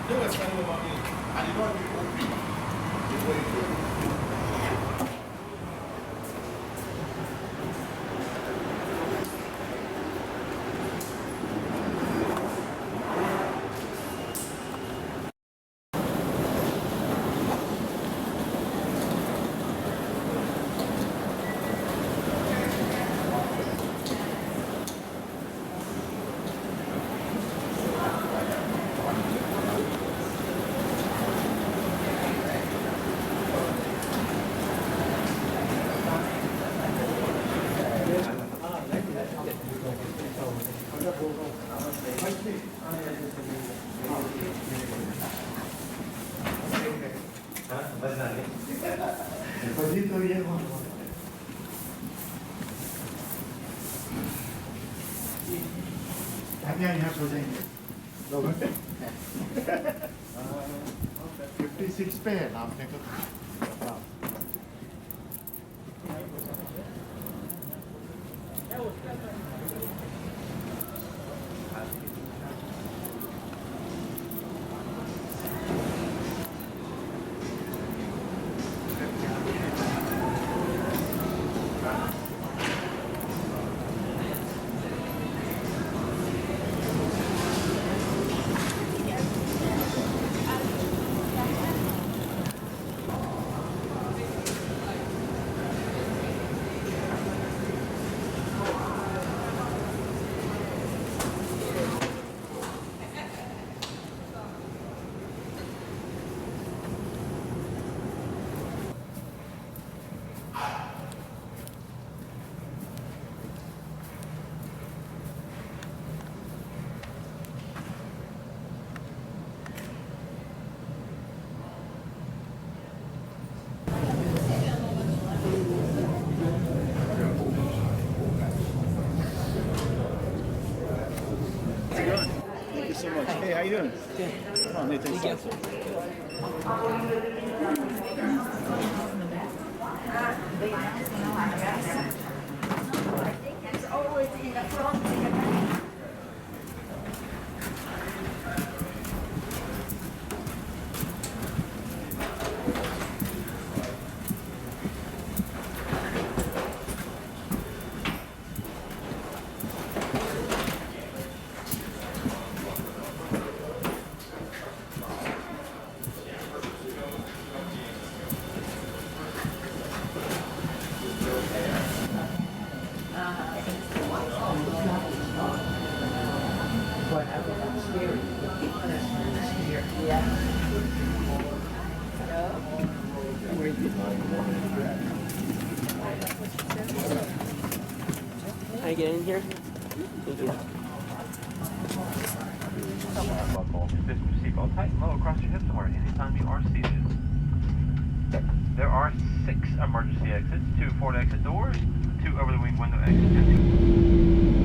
They were spending more money, and you don't even open the way you do. यहाँ सो जाएंगे 56 पे है नापने को So much. Hey, how you doing? Good. Come on, Nathan. Thank you. It's always in the front. Can I get in here? Thank you. Buckle. This seatbelt tight and low across your hips somewhere anytime you are seated. There are 6 emergency exits, 2 forward exit doors, 2 over the wing window exits, and 2.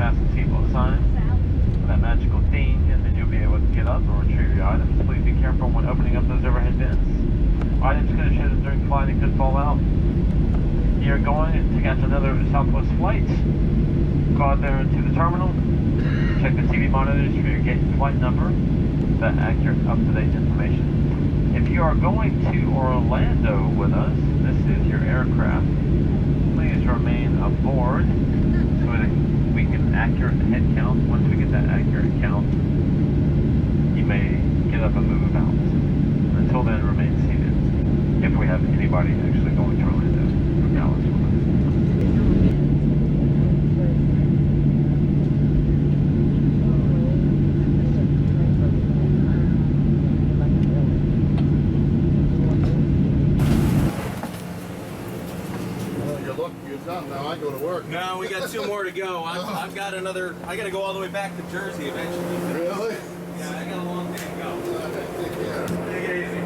fasten seatbelt sign, that magical ding, and then you'll be able to get up and retrieve your items. Please be careful when opening up those overhead bins. Items could have shifted during flight and could fall out. You're going to catch another Southwest flight. Go out there to the terminal, check the TV monitors for your gate and flight number, that accurate, up-to-date information. If you are going to Orlando with us, this is your aircraft. Please remain aboard so that we can accurate the head count. Once we get that accurate count, you may get up and move about. Until then, remain seated. If we have anybody actually going to Orlando from Dallas with us. You're looking, you're done. Now I go to work. No, we got 2 more to go. I've got another. I got to go all the way back to Jersey eventually. Really? Yeah, I got a long day to go. Take care. Take it easy.